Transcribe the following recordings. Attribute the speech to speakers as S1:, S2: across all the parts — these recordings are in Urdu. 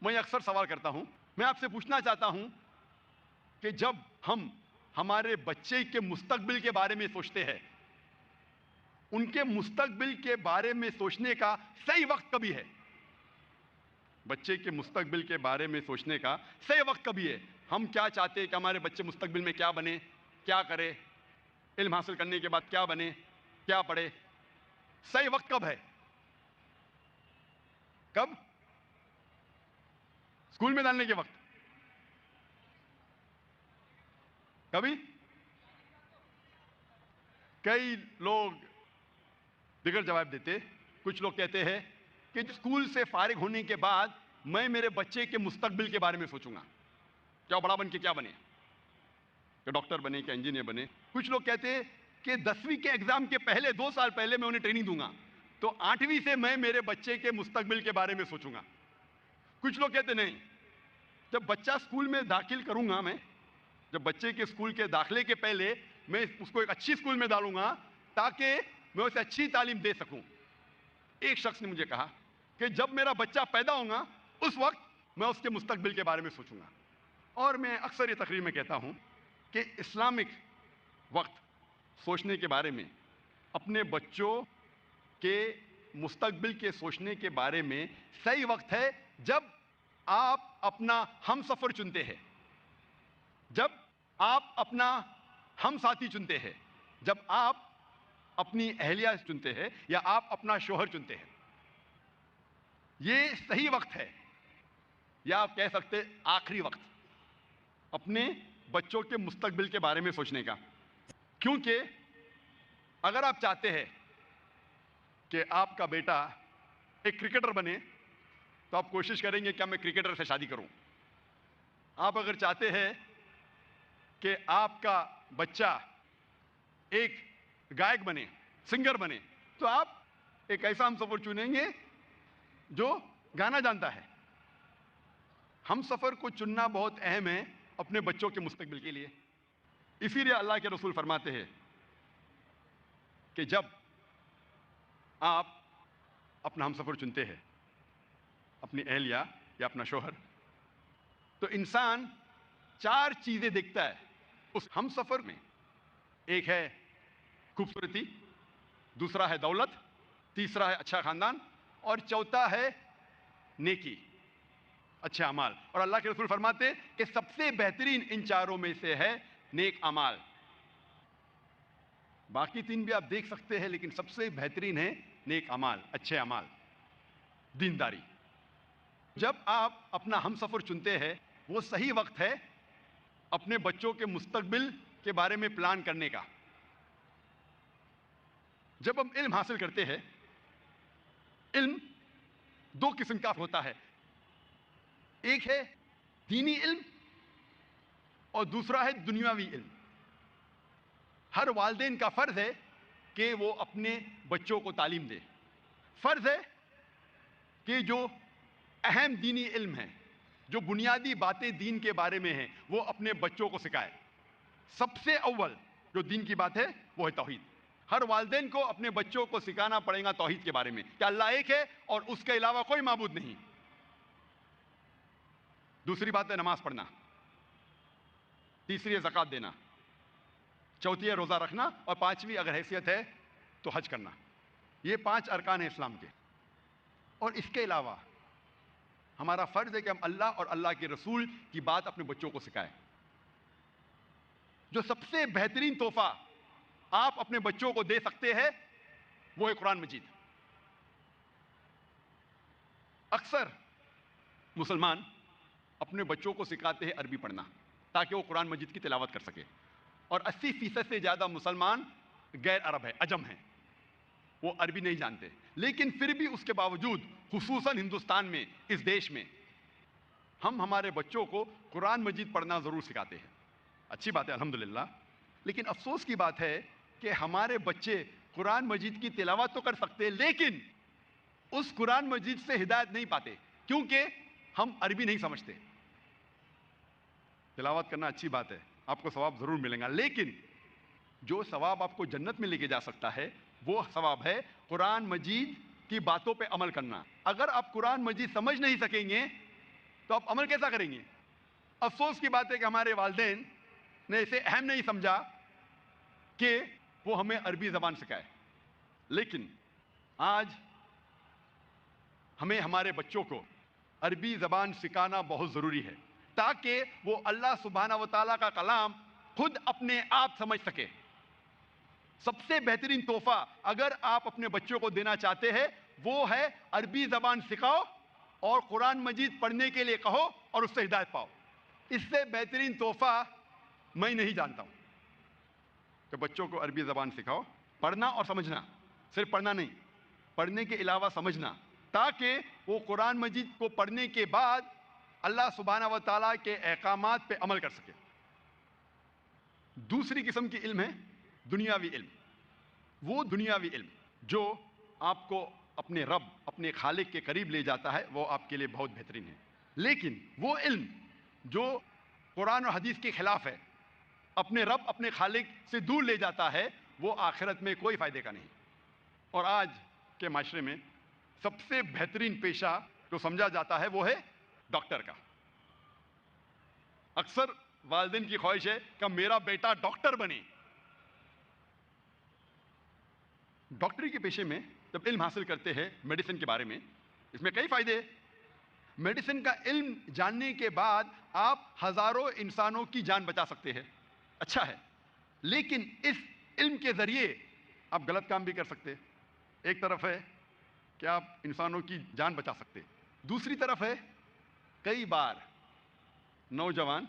S1: میں اکثر سوال کرتا ہوں، میں آپ سے پوچھنا چاہتا ہوں کہ جب ہم ہمارے بچے کے مستقبل کے بارے میں سوچتے ہیں، ان کے مستقبل کے بارے میں سوچنے کا صحیح وقت کبھی ہے؟ بچے کے مستقبل کے بارے میں سوچنے کا صحیح وقت کبھی ہے؟ ہم کیا چاہتے ہیں کہ ہمارے بچے مستقبل میں کیا بنے، کیا کرے، علم حاصل کرنے کے بعد کیا بنے، کیا پڑھے؟ صحیح وقت کب ہے؟ کب؟ اسکول میں ڈالنے کے وقت؟ کبھی؟ کئی لوگ دیگر جواب دیتے، کچھ لوگ کہتے ہیں کہ اسکول سے فارغ ہونے کے بعد میں میرے بچے کے مستقبل کے بارے میں سوچوں گا، کیا بڑا بن کے کیا بنے، کہ ڈاکٹر بنے، کہ انجینئر بنے۔ کچھ لوگ کہتے ہیں کہ 10ویں کے ایگزام کے پہلے 2 سال پہلے میں انہیں ٹریننگ دوں گا، تو 8ویں سے میں میرے بچے کے مستقبل کے بارے میں سوچوں گا۔ کچھ لوگ کہتے نہیں، جب بچہ اسکول میں داخل کروں گا، میں جب بچے کے اسکول کے داخلے کے پہلے میں اس کو ایک اچھی اسکول میں ڈالوں گا تاکہ میں اسے اچھی تعلیم دے سکوں۔ ایک شخص نے مجھے کہا کہ جب میرا بچہ پیدا ہوگا اس وقت میں اس کے مستقبل کے بارے میں سوچوں گا۔ اور میں اکثر یہ تقریر میں کہتا ہوں کہ اسلامک وقت سوچنے کے بارے میں، اپنے بچوں کے مستقبل کے سوچنے کے بارے میں صحیح وقت ہے جب آپ اپنا ہم سفر چنتے ہیں، جب آپ اپنا ہم ساتھی چنتے ہیں، جب آپ اپنی اہلیہ چنتے ہیں یا آپ اپنا شوہر چنتے ہیں۔ یہ صحیح وقت ہے، یا آپ کہہ سکتے آخری وقت اپنے بچوں کے مستقبل کے بارے میں سوچنے کا۔ کیونکہ اگر آپ چاہتے ہیں کہ آپ کا بیٹا ایک کرکٹر بنے تو آپ کوشش کریں گے کہ میں کرکٹر سے شادی کروں۔ آپ اگر چاہتے ہیں کہ آپ کا بچہ ایک گائک بنے، سنگر بنے، تو آپ ایک ایسا ہم سفر چنیں گے جو گانا جانتا ہے۔ ہم سفر کو چننا بہت اہم ہے اپنے بچوں کے مستقبل کے لیے۔ اسی لیے اللہ کے رسول فرماتے ہیں کہ جب آپ اپنا ہم سفر چنتے ہیں، اپنی اہلیہ یا اپنا شوہر، تو انسان 4 چیزیں دیکھتا ہے اس ہم سفر میں۔ ایک ہے خوبصورتی، دوسرا ہے دولت، تیسرا ہے اچھا خاندان، اور چوتھا ہے نیکی، اچھے اعمال۔ اور اللہ کے رسول فرماتے کہ سب سے بہترین ان 4 میں سے ہے نیک اعمال۔ باقی 3 بھی آپ دیکھ سکتے ہیں، لیکن سب سے بہترین ہے نیک اعمال، اچھے اعمال، دینداری۔ جب آپ اپنا ہم سفر چنتے ہیں وہ صحیح وقت ہے اپنے بچوں کے مستقبل کے بارے میں پلان کرنے کا۔ جب ہم علم حاصل کرتے ہیں، علم 2 قسم کا ہوتا ہے، ایک ہے دینی علم اور دوسرا ہے دنیاوی علم۔ ہر والدین کا فرض ہے کہ وہ اپنے بچوں کو تعلیم دے۔ فرض ہے کہ جو اہم دینی علم ہے، جو بنیادی باتیں دین کے بارے میں ہیں، وہ اپنے بچوں کو سکھائے۔ سب سے اول جو دین کی بات ہے وہ ہے توحید۔ ہر والدین کو اپنے بچوں کو سکھانا پڑے گا توحید کے بارے میں کہ اللہ ایک ہے اور اس کے علاوہ کوئی معبود نہیں۔ دوسری بات ہے نماز پڑھنا، تیسری ہے زکوٰۃ دینا، چوتھی ہے روزہ رکھنا، اور 5ویں اگر حیثیت ہے تو حج کرنا۔ یہ 5 ارکان ہیں اسلام کے۔ اور اس کے علاوہ ہمارا فرض ہے کہ ہم اللہ اور اللہ کے رسول کی بات اپنے بچوں کو سکھائیں۔ جو سب سے بہترین تحفہ آپ اپنے بچوں کو دے سکتے ہیں وہ ہے قرآن مجید۔ اکثر مسلمان اپنے بچوں کو سکھاتے ہیں عربی پڑھنا تاکہ وہ قرآن مجید کی تلاوت کر سکے، اور 80% سے زیادہ مسلمان غیر عرب ہیں، عجم ہیں، وہ عربی نہیں جانتے۔ لیکن پھر بھی اس کے باوجود خصوصاً ہندوستان میں، اس دیش میں، ہم ہمارے بچوں کو قرآن مجید پڑھنا ضرور سکھاتے ہیں۔ اچھی بات ہے الحمدللہ، لیکن افسوس کی بات ہے کہ ہمارے بچے قرآن مجید کی تلاوت تو کر سکتے لیکن اس قرآن مجید سے ہدایت نہیں پاتے، کیونکہ ہم عربی نہیں سمجھتے۔ تلاوت کرنا اچھی بات ہے، آپ کو ثواب ضرور ملے گا، لیکن جو ثواب آپ کو جنت میں لے کے جا سکتا ہے وہ ثواب ہے قرآن مجید کی باتوں پہ عمل کرنا۔ اگر آپ قرآن مجید سمجھ نہیں سکیں گے تو آپ عمل کیسا کریں گے؟ افسوس کی بات ہے کہ ہمارے والدین نے اسے اہم نہیں سمجھا کہ وہ ہمیں عربی زبان سکھائے، لیکن آج ہمیں ہمارے بچوں کو عربی زبان سکھانا بہت ضروری ہے تاکہ وہ اللہ سبحانہ و تعالیٰ کا کلام خود اپنے آپ سمجھ سکے۔ سب سے بہترین تحفہ اگر آپ اپنے بچوں کو دینا چاہتے ہیں وہ ہے عربی زبان سکھاؤ اور قرآن مجید پڑھنے کے لیے کہو اور اس سے ہدایت پاؤ۔ اس سے بہترین تحفہ میں نہیں جانتا ہوں کہ بچوں کو عربی زبان سکھاؤ، پڑھنا اور سمجھنا، صرف پڑھنا نہیں، پڑھنے کے علاوہ سمجھنا، تاکہ وہ قرآن مجید کو پڑھنے کے بعد اللہ سبحانہ و تعالیٰ کے احکامات پہ عمل کر سکے۔ دوسری قسم کی علم ہے دنیاوی علم۔ وہ دنیاوی علم جو آپ کو اپنے رب، اپنے خالق کے قریب لے جاتا ہے، وہ آپ کے لیے بہت بہترین ہے۔ لیکن وہ علم جو قرآن اور حدیث کے خلاف ہے، اپنے رب، اپنے خالق سے دور لے جاتا ہے، وہ آخرت میں کوئی فائدے کا نہیں۔ اور آج کے معاشرے میں سب سے بہترین پیشہ جو سمجھا جاتا ہے وہ ہے ڈاکٹر کا۔ اکثر والدین کی خواہش ہے کہ میرا بیٹا ڈاکٹر بنے۔ ڈاکٹری کے پیشے میں جب علم حاصل کرتے ہیں میڈیسن کے بارے میں، اس میں کئی فائدے۔ میڈیسن کا علم جاننے کے بعد آپ ہزاروں انسانوں کی جان بچا سکتے ہیں، اچھا ہے، لیکن اس علم کے ذریعے آپ غلط کام بھی کر سکتے ہیں۔ ایک طرف ہے کہ آپ انسانوں کی جان بچا سکتے، دوسری طرف ہے کئی بار نوجوان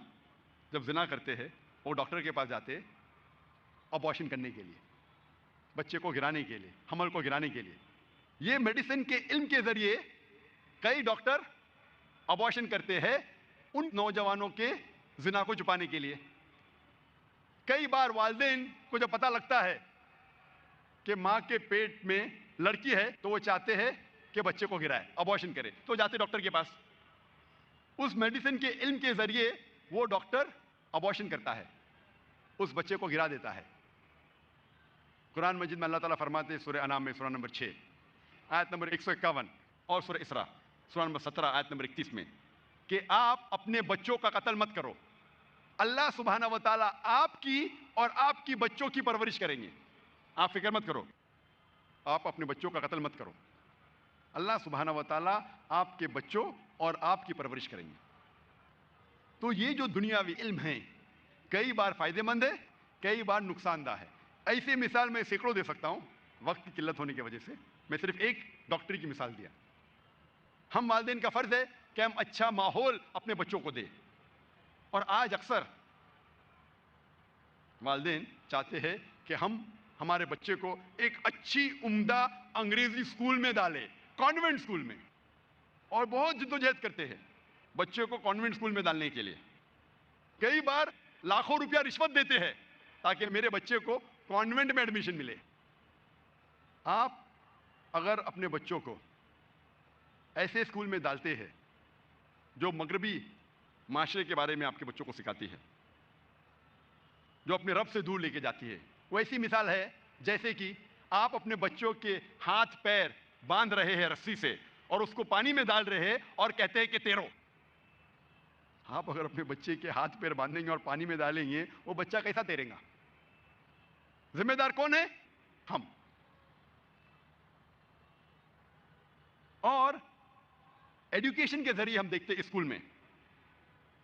S1: جب زنا کرتے ہیں وہ ڈاکٹر کے پاس جاتے ابارشن کرنے کے لیے، بچے کو گرانے کے لیے، حمل کو گرانے کے لیے۔ یہ میڈیسن کے علم کے ذریعے کئی ڈاکٹر ابارشن کرتے ہیں ان نوجوانوں کے زنا کو چھپانے کے لیے۔ کئی بار والدین کو جب پتہ لگتا ہے کہ ماں کے پیٹ میں لڑکی ہے تو وہ چاہتے ہیں کہ بچے کو گرائے، ابارشن کرے، تو جاتے ڈاکٹر کے پاس۔ اس میڈیسن کے علم کے ذریعے وہ ڈاکٹر ابارشن کرتا ہے، اس بچے کو گرا دیتا ہے۔ قرآن مجید میں اللہ تعالیٰ فرماتے ہیں سورہ انعام میں سورہ نمبر 6 آیت نمبر 151 اور سورہ اسراء سورہ نمبر 17 آیت نمبر 31 میں کہ آپ اپنے بچوں کا قتل مت کرو، اللہ سبحانہ و تعالیٰ آپ کی اور آپ کی بچوں کی پرورش کریں گے۔ آپ فکر مت کرو، آپ اپنے بچوں کا قتل مت کرو، اللہ سبحانہ و تعالیٰ آپ کے بچوں اور آپ کی پرورش کریں گے۔ تو یہ جو دنیاوی علم ہے کئی بار فائدہ مند ہے، کئی بار نقصان دہ ہے۔ ایسی مثال میں سینکڑوں دے سکتا ہوں، وقت کی قلت ہونے کی وجہ سے میں صرف ایک ڈاکٹری کی مثال دیا۔ ہم والدین کا فرض ہے کہ ہم اچھا ماحول اپنے بچوں کو دیں، اور آج اکثر والدین چاہتے ہیں کہ ہم ہمارے بچے کو ایک اچھی عمدہ انگریزی اسکول میں ڈالیں، کانوینٹ اسکول میں، اور بہت جدوجہد کرتے ہیں بچے کو کانوینٹ اسکول میں ڈالنے کے لیے۔ کئی بار لاکھوں روپیہ رشوت دیتے ہیں تاکہ میرے بچے کو کانوینٹ میں ایڈمیشن ملے۔ آپ اگر اپنے بچوں کو ایسے اسکول میں ڈالتے ہیں جو مغربی معاشرے کے بارے میں آپ کے بچوں کو سکھاتی ہے، جو اپنے رب سے دور لے کے جاتی ہے، وہ ایسی مثال ہے جیسے کہ آپ اپنے بچوں کے ہاتھ پیر باندھ رہے ہیں رسی سے اور اس کو پانی میں ڈال رہے ہیں اور کہتے ہیں کہ تیرو۔ آپ اگر اپنے بچے کے ہاتھ پیر باندھیں گے اور پانی میں ڈالیں گے، وہ بچہ کیسا تیرے گا؟ ذمہ دار کون ہے؟ ہم۔ اور ایڈوکیشن کے ذریعے ہم دیکھتے ہیں اسکول میں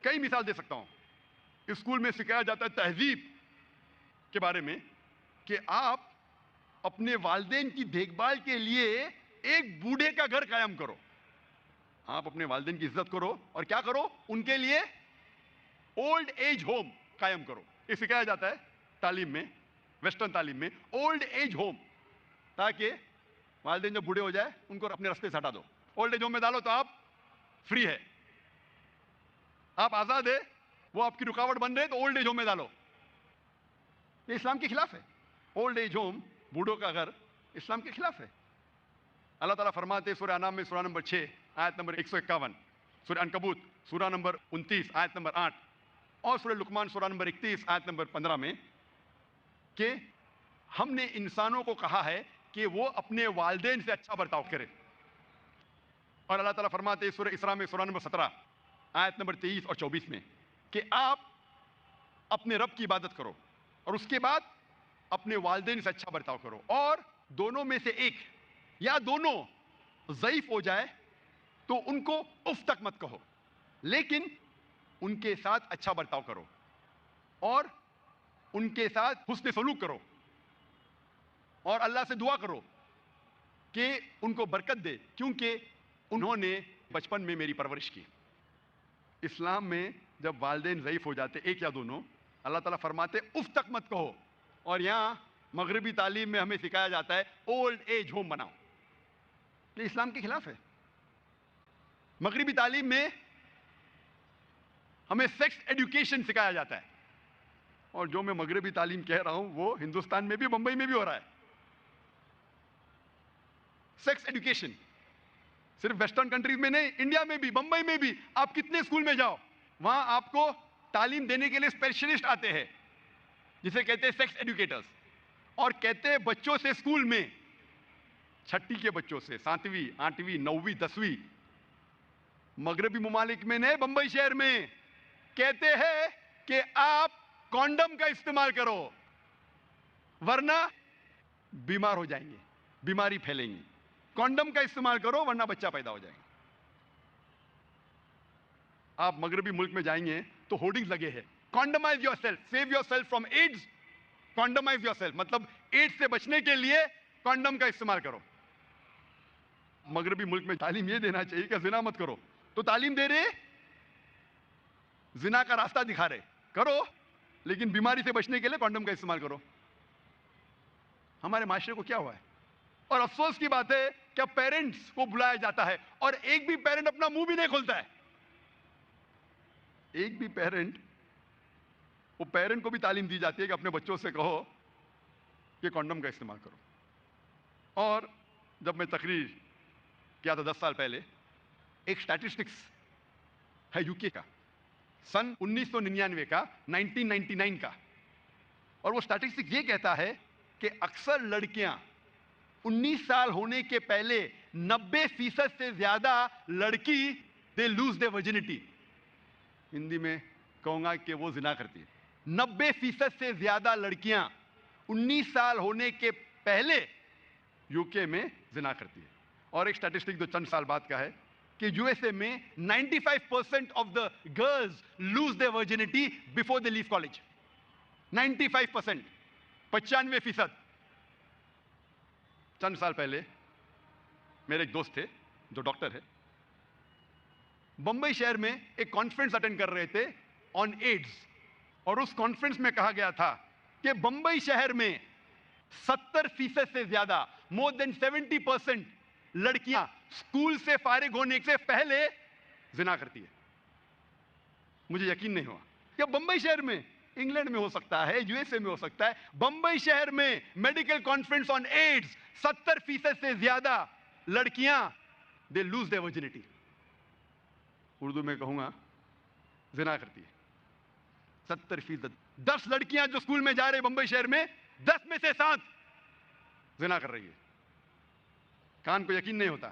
S1: کئی مثال دے سکتا ہوں۔ اسکول میں سکھایا جاتا ہے تہذیب کے بارے میں کہ آپ اپنے والدین کی دیکھ بھال کے لیے ایک بوڑھے کا گھر قائم کرو۔ آپ اپنے والدین کی عزت کرو اور کیا کرو؟ ان کے لیے اولڈ ایج ہوم قائم کرو۔ یہ سکھایا جاتا ہے تعلیم میں، ویسٹرن تعلیم میں، اولڈ ایج ہوم، تاکہ والدین جب بوڑھے ہو جائے ان کو اپنے راستے سے ہٹا دو۔ اولڈ ایج ہوم میں ڈالو تو آپ فری ہے، آپ آزاد ہے، وہ آپ کی رکاوٹ بن رہے تو اولڈ ایج ہوم میں ڈالو۔ یہ اسلام کے خلاف ہے۔ اولڈ ایج ہوم، بوڑھوں کا گھر، اسلام کے خلاف ہے۔ اللہ تعالیٰ فرماتے ہیں سورہ انعام میں سورہ نمبر 6 آیت نمبر 151، سورہ عنکبوت سورہ نمبر 29 آیت نمبر 8 اور سورہ لقمان سورہ نمبر 31 آیت نمبر 15 میں کہ ہم نے انسانوں کو کہا ہے کہ وہ اپنے والدین سے اچھا برتاؤ کرے۔ اور اللہ تعالیٰ فرماتے ہیں سورہ اسراء میں سورہ نمبر 17 آیت نمبر 23 اور 24 میں کہ آپ اپنے رب کی عبادت کرو اور اس کے بعد اپنے والدین سے اچھا برتاؤ کرو، اور دونوں میں سے ایک یا دونوں ضعیف ہو جائے تو ان کو اف تک مت کہو، لیکن ان کے ساتھ اچھا برتاؤ کرو اور ان کے ساتھ حسن سلوک کرو اور اللہ سے دعا کرو کہ ان کو برکت دے، کیونکہ انہوں نے بچپن میں میری پرورش کی۔ اسلام میں جب والدین ضعیف ہو جاتے ایک یا دونوں، اللہ تعالیٰ فرماتے اف تک مت کہو، اور یہاں مغربی تعلیم میں ہمیں سکھایا جاتا ہے اولڈ ایج ہوم بناؤ۔ یہ اسلام کے خلاف ہے۔ مغربی تعلیم میں ہمیں سیکس ایڈوکیشن سکھایا جاتا ہے، اور جو میں مغربی تعلیم کہہ رہا ہوں وہ ہندوستان میں بھی بمبئی میں بھی ہو رہا ہے۔ سیکس ایڈوکیشن صرف ویسٹرن کنٹریز میں نہیں، انڈیا میں بھی، بمبئی میں بھی، آپ کتنے اسکول میں جاؤ وہاں آپ کو تعلیم دینے کے لیے اسپیشلسٹ آتے ہیں جسے کہتے ہیں سیکس ایڈوکیٹرز، اور کہتے ہیں بچوں سے اسکول میں، چھٹی کے بچوں سے، 7ویں 8ویں 9ویں 10ویں، مغربی ممالک میں نہیں، بمبئی شہر میں کہتے ہیں کہ آپ کانڈم کا استعمال کرو ورنہ بیمار ہو جائیں گے، بیماری پھیلیں گی، کانڈم کا استعمال کرو ورنہ بچہ پیدا ہو جائے گا۔ آپ مغربی ملک میں جائیں گے تو ہورڈنگز لگے ہیں، condomise your self, save your self from AIDS, condomise your self, مطلب ایڈز سے بچنے کے لیے کانڈم کا استعمال کرو۔ مغربی ملک میں تعلیم یہ دینا چاہیے کہ زنا مت کرو، تو تعلیم دے رہے زنا کا راستہ دکھا رہے، کرو لیکن بیماری سے بچنے کے لیے کانڈم کا استعمال کرو۔ ہمارے معاشرے کو کیا ہوا ہے؟ اور افسوس کی بات ہے کہ اب پیرنٹس کو بلایا جاتا ہے اور ایک بھی پیرنٹ اپنا منہ بھی نہیں کھولتا ہے۔ ایک بھی پیرنٹ، وہ پیرنٹ کو بھی تعلیم دی جاتی ہے کہ اپنے بچوں سے کہو کہ کانڈم کا استعمال کرو۔ اور جب میں تقریر کیا تھا 10 سال پہلے، ایک اسٹیٹسٹکس ہے یو کے کا، سن 1999 کا، 1999 کا، اور وہ اسٹیٹسٹکس یہ کہتا ہے کہ اکثر لڑکیاں 19 سال ہونے کے پہلے 90% سے زیادہ لڑکی دے لوز دے ورجنٹی، ہندی میں کہوں گا کہ وہ زنا کرتی ہے۔ 90% سے زیادہ لڑکیاں 19 سال ہونے کے پہلے یو کے میں زنا کرتی ہے۔ اور ایک اسٹیٹسٹک جو چند سال بعد کا ہے کہ یو ایس اے میں 95% of the girls lose their virginity before they leave college. 95%، 95%۔ چند سال پہلے میرے ایک دوست تھے جو ڈاکٹر ہے، بمبئی شہر میں ایک کانفرنس اٹینڈ کر رہے تھے آن ایڈز، اور اس کانفرنس میں کہا گیا تھا کہ بمبئی شہر میں 70% سے زیادہ، مور دین 70% لڑکیاں اسکول سے فارغ ہونے سے پہلے زنا کرتی ہے۔ مجھے یقین نہیں ہوا کہ بمبئی شہر میں، انگلینڈ میں ہو سکتا ہے، یو ایس اے میں ہو سکتا ہے، بمبئی شہر میں میڈیکل کانفرنس آن ایڈز 70% سے زیادہ لڑکیاں دے لوز دے ورجنٹی، اردو میں کہوں گا زنا کرتی ہے۔ 70%، 10 لڑکیاں جو اسکول میں جا رہے بمبئی شہر میں، 10 میں سے 7 زنا کر رہی ہے۔ کان کو یقین نہیں ہوتا۔